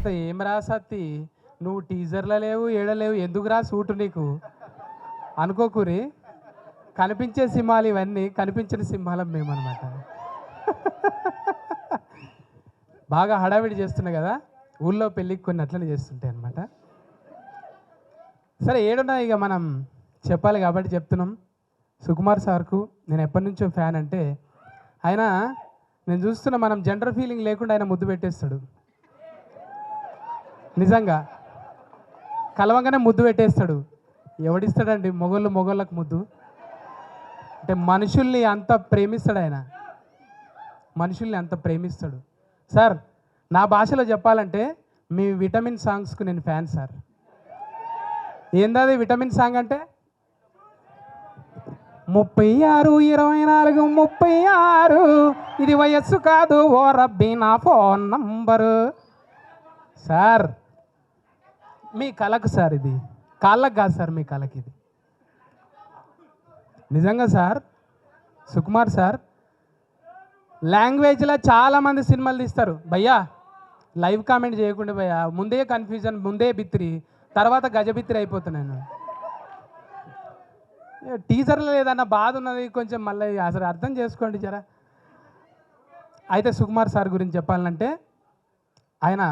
అంతా ఏం రా సత్తి, నువ్వు టీజర్లో లేవు ఏడలేవు, ఎందుకురా సూటు నీకు అనుకోకూరి. కనిపించే సింహాలు ఇవన్నీ, కనిపించిన సింహాలం మేమన్నమాట. బాగా హడావిడి చేస్తున్నాయి కదా ఊళ్ళో, పెళ్ళికి కొన్ని అట్లనే చేస్తుంటాయి అనమాట. సరే ఏడున్నా ఇక మనం చెప్పాలి కాబట్టి చెప్తున్నాం. సుకుమార్ సార్కు నేను ఎప్పటి నుంచో ఫ్యాన్ అంటే, ఆయన నేను చూస్తున్న మనం జెండర్ ఫీలింగ్ లేకుండా ఆయన ముద్దు పెట్టేస్తాడు. నిజంగా కలవంగానే ముద్దు పెట్టేస్తాడు. ఎవడిస్తాడండి మొగోళ్ళకు ముద్దు? అంటే మనుషుల్ని అంత ప్రేమిస్తాడు ఆయన, మనుషుల్ని అంత ప్రేమిస్తాడు. సార్ నా భాషలో చెప్పాలంటే మీ విటమిన్ సాంగ్స్కు నేను ఫ్యాన్ సార్. ఏందది విటమిన్ సాంగ్ అంటే? 36 24 36 ఇది వయస్సు కాదు ఓ రబ్బీ నా ఫోన్ నంబరు. సార్ మీ కళకు సార్, ఇది కాళ్ళకు కాదు సార్, మీ కళకి ఇది. నిజంగా సార్ సుకుమార్ సార్ లాంగ్వేజ్లో చాలామంది సినిమాలు తీస్తారు భయ్యా. లైవ్ కామెంట్ చేయకుండా భయ్యా, ముందే కన్ఫ్యూజన్, ముందే బిత్రి, తర్వాత గజబిత్రి అయిపోతున్నాను. టీజర్లో ఏదన్నా బాధ ఉన్నది కొంచెం, మళ్ళీ అసలు అర్థం చేసుకోండి జరా. అయితే సుకుమార్ సార్ గురించి చెప్పాలంటే, ఆయన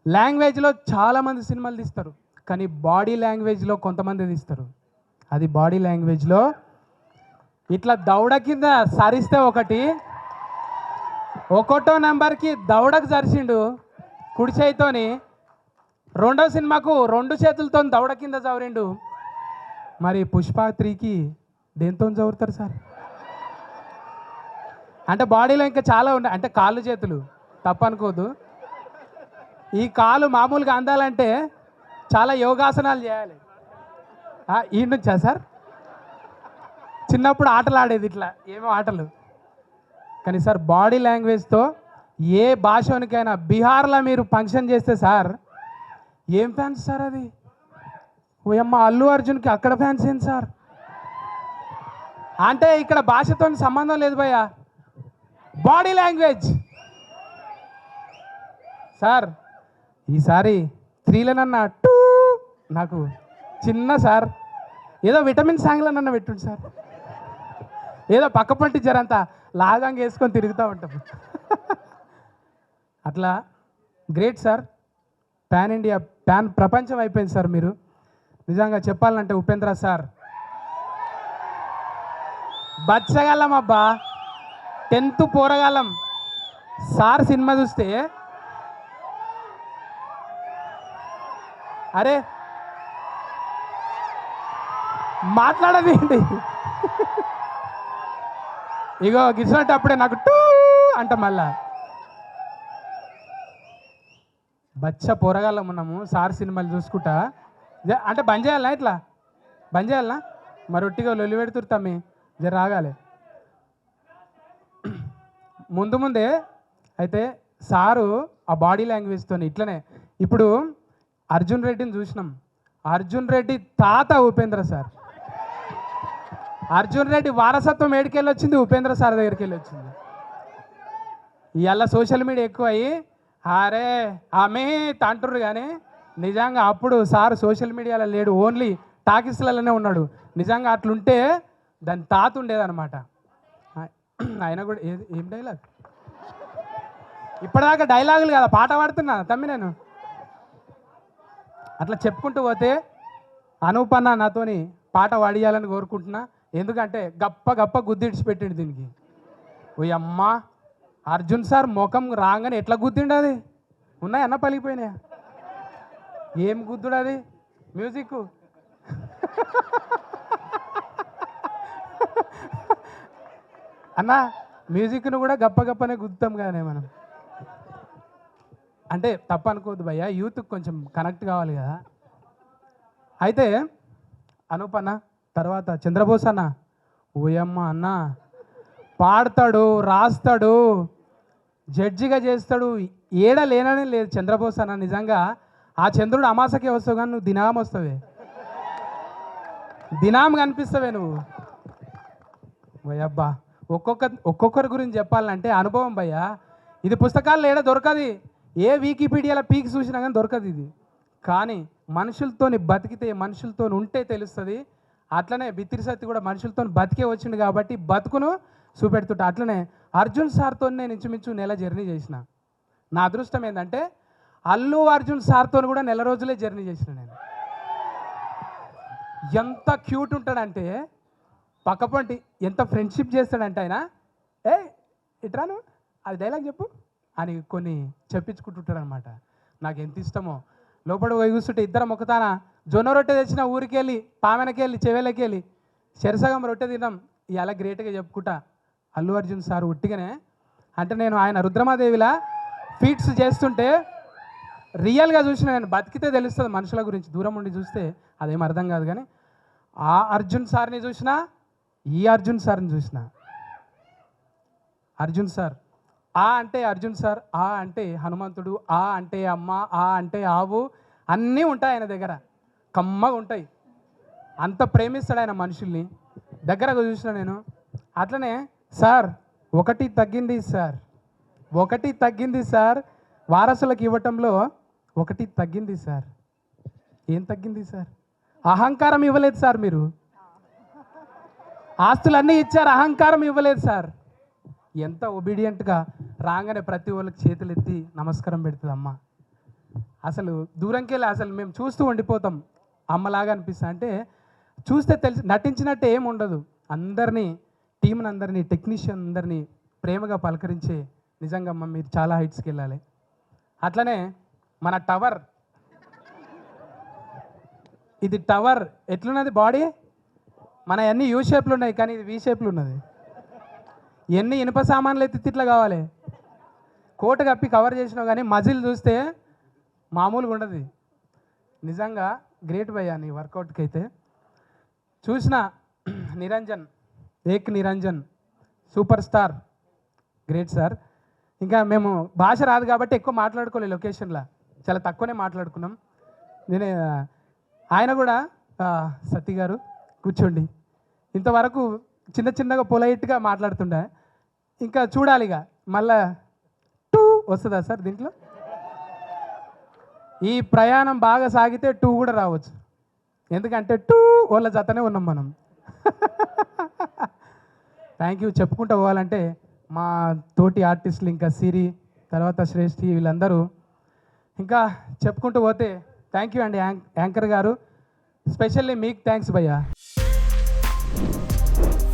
లాంగ్వేజ్లో చాలామంది సినిమాలు తీస్తారు, కానీ బాడీ లాంగ్వేజ్లో కొంతమంది తీస్తారు. అది బాడీ లాంగ్వేజ్లో ఇట్లా దౌడ కింద సరిస్తే ఒకటో నెంబర్కి దౌడకు జరిసిండు కుడి చేయితోని, రెండో సినిమాకు 2 చేతులతో దౌడ కింద జవరిండు. మరి పుష్ప 3కి దేంతో జవురుతారు సార్? అంటే బాడీలో ఇంకా చాలా ఉన్నాయి, అంటే కాళ్ళు చేతులు తప్పనుకోదు. ఈ కాలు మామూలుగా అందాలంటే చాలా యోగాసనాలు చేయాలి. ఈ నుంచా సార్? చిన్నప్పుడు ఆటలు ఆడేది ఇట్లా, ఏమో ఆటలు. కానీ సార్ బాడీ లాంగ్వేజ్తో ఏ భాషనికైనా, బీహార్లో మీరు ఫంక్షన్ చేస్తే సార్ ఏం ఫ్యాన్స్ సార్ అది? ఓయమ్మ అల్లు అర్జున్కి అక్కడ ఫ్యాన్స్ ఏంటి సార్? అంటే ఇక్కడ భాషతో సంబంధం లేదు భయ్యా, బాడీ లాంగ్వేజ్. సార్ ఈసారి 3లనన్నా నాకు చిన్న సార్ ఏదో విటమిన్ సాంగ్లనన్నా పెట్టుండి సార్. ఏదో పక్క పంటి జరంతా లాగంగా వేసుకొని తిరుగుతూ ఉంటాం. అట్లా great sir, pan India, pan ప్రపంచం అయిపోయింది సార్ మీరు. నిజంగా చెప్పాలంటే ఉపేంద్ర సార్ బచ్చగలం అబ్బా, 10th పోరగాలం. సార్ సినిమా చూస్తే అరే మాట్లాడదేంటి, ఇగో గిసినట్టు అప్పుడే నాకు టూ అంట. మళ్ళా బచ్చ పోరగాళ్ళం ఉన్నాము సార్ సినిమాలు చూసుకుంటా. అంటే బంద్ చేయాలనా? ఇట్లా బంద్ చేయాలనా? మరి ఒట్టిగా లొల్లి పెడుతుర్తామి, జర రాగాలి ముందే. అయితే సారు ఆ బాడీ లాంగ్వేజ్తో ఇట్లనే. ఇప్పుడు అర్జున్ రెడ్డిని చూసినాం, అర్జున్ రెడ్డి తాత ఉపేంద్ర సార్. అర్జున్ రెడ్డి వారసత్వం ఏడికెళ్ళి వచ్చింది? ఉపేంద్ర సార్ దగ్గరికి వెళ్ళి వచ్చింది. ఇవాళ సోషల్ మీడియా ఎక్కువ అయ్యి అరే ఆమె తంటుర్రు, కానీ నిజంగా అప్పుడు సార్ సోషల్ మీడియాలో లేడు, ఓన్లీ టాకీస్లలోనే ఉన్నాడు. నిజంగా అట్లుంటే దాని తాత ఉండేదన్నమాట. ఆయన కూడా ఏం డైలాగ్, ఇప్పటిదాకా డైలాగులు కదా, పాట పాడుతున్నా తమ్మి నేను. అట్లా చెప్పుకుంటూ పోతే అనూపన్న నాతోని పాట పాడియాలని కోరుకుంటున్నా. ఎందుకంటే గప్ప గుద్దిడిచిపెట్టిండు దీనికి. ఓ అమ్మ అర్జున్ సార్ ముఖం రాగానే ఎట్లా గుద్దిండు, అది ఉన్నాయన్న పలిగిపోయినాయా? ఏం గుద్దుడు అది? మ్యూజిక్ అన్న, మ్యూజిక్ను కూడా గప్పనే గుద్దుతాం కానీ మనం. అంటే తప్పు అనుకోవద్దు భయ్యా, యూత్కి కొంచెం కనెక్ట్ కావాలి కదా. అయితే అనూప్ అన్న తర్వాత చంద్రబోస్ అన్న, ఓయమ్మ అన్న పాడతాడు, రాస్తాడు, జడ్జిగా చేస్తాడు, ఏడ లేననే లేదు చంద్రబోస్ అన్న. నిజంగా ఆ చంద్రుడు అమాసకే వస్తావు కానీ నువ్వు దినాం వస్తావే, దినాం కనిపిస్తావే నువ్వు. ఓయబ్బా, ఒక్కొక్కరి గురించి చెప్పాలంటే అనుభవం భయ్యా. ఇది పుస్తకాల్లో ఏడ దొరకది, ఏ వికీపీడియాలో పీకి చూసినా కానీ దొరకదు ఇది. కానీ మనుషులతోని బతికితే, మనుషులతో ఉంటే తెలుస్తుంది. అట్లనే బిత్తిరి సత్తి కూడా మనుషులతో బతికే వచ్చిండు కాబట్టి బతుకును చూపెడుతుంటా. అట్లనే అర్జున్ సార్తో నేను ఇంచుమించు నెల జర్నీ చేసిన. నా అదృష్టం ఏంటంటే అల్లు అర్జున్ సార్తో కూడా నెల రోజులే జర్నీ చేసిన నేను. ఎంత క్యూట్ ఉంటాడంటే పక్కపంటి, ఎంత ఫ్రెండ్షిప్ చేస్తాడంటే ఆయన, ఏ ఇట్రాను అది డైలాగ్ చెప్పు అని కొన్ని చెప్పించుకుంటుంటాడు అనమాట. నాకు ఎంత ఇష్టమో. లోపల పోయి కూర్చుంటే ఇద్దరం ఒకతాన జొన్న రొట్టె తెచ్చిన ఊరికెళ్ళి, పామెనకెళ్ళి, చెవేలకెళ్ళి చెరసగం రొట్టె తిన్నాం. ఇలా గ్రేట్గా చెప్పుకుంటా అల్లు అర్జున్ సార్ ఉట్టిగానే. అంటే నేను ఆయన రుద్రమాదేవిలా ఫీట్స్ చేస్తుంటే రియల్గా చూసిన, నేను బతికితే తెలుస్తుంది మనుషుల గురించి. దూరం ఉండి చూస్తే అదేం అర్థం కాదు. కానీ ఆ అర్జున్ సార్ని చూసినా, ఈ అర్జున్ సార్ని చూసిన. అర్జున్ సార్ ఆ అంటే అర్జున్ సార్, ఆ అంటే హనుమంతుడు, ఆ అంటే అమ్మ, ఆ అంటే ఆవు, అన్నీ ఉంటాయి ఆయన దగ్గర, కమ్మగా ఉంటాయి. అంత ప్రేమిస్తాడు ఆయన మనుషుల్ని. దగ్గరగా చూసిన నేను. అట్లనే సార్ ఒకటి తగ్గింది సార్, ఒకటి తగ్గింది సార్, వారసులకు ఇవ్వటంలో ఒకటి తగ్గింది సార్. ఏం తగ్గింది సార్? అహంకారం ఇవ్వలేదు సార్. మీరు ఆస్తులన్నీ ఇచ్చారు, అహంకారం ఇవ్వలేదు సార్. ఎంత ఒబీడియంట్గా రాగానే ప్రతి వాళ్ళకి చేతులు ఎత్తి నమస్కారం పెడుతుంది అమ్మ. అసలు దూరంకి వెళ్ళి అసలు మేము చూస్తూ ఉండిపోతాం. అమ్మలాగా అనిపిస్తుంది. అంటే చూస్తే తెలిసి నటించినట్టే ఏమి ఉండదు. అందరినీ, టీంని అందరినీ, టెక్నీషియన్ అందరినీ ప్రేమగా పలకరించే నిజంగా అమ్మ మీరు చాలా హైట్స్కి వెళ్ళాలి. అట్లనే మన టవర్, ఇది టవర్ ఎట్లున్నది బాడీ? మన అన్ని యూ షేప్లు ఉన్నాయి కానీ ఇది వి షేప్లు ఉన్నది. ఎన్ని ఇనుప సామాన్లు ఎత్తి ఇట్లా కావాలి. కోట కప్పి కవర్ చేసినావు కానీ మజిల్ చూస్తే మామూలుగా ఉండదు. నిజంగా గ్రేట్ భయ్యా నీ వర్కౌట్కి అయితే. చూసిన నిరంజన్, ఏక్ Niranjan super star, great sir. ఇంకా మేము భాష రాదు కాబట్టి ఎక్కువ మాట్లాడుకోలేదు లొకేషన్లో, చాలా తక్కువనే మాట్లాడుకున్నాం. నేనే ఆయన కూడా సత్తి గారు కూర్చోండి, ఇంతవరకు చిన్న చిన్నగా పొలైట్గా మాట్లాడుతుండే. ఇంకా చూడాలిగా మళ్ళా టూ వస్తుందా సార్ దీంట్లో? ఈ ప్రయాణం బాగా సాగితే టూ కూడా రావచ్చు. ఎందుకంటే టూ వాళ్ళ జతనే ఉన్నాం మనం. Thank you. చెప్పుకుంటూ పోవాలంటే మా తోటి ఆర్టిస్టులు, ఇంకా సిరి, తర్వాత శ్రేష్ఠి, వీళ్ళందరూ ఇంకా చెప్పుకుంటూ పోతే థ్యాంక్ యూ అండి యాంకర్ గారు. స్పెషల్లీ మీకు థ్యాంక్స్ భయ్యా.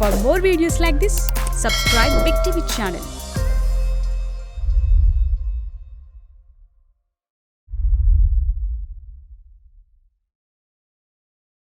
For more videos like this, subscribe Big TV channel.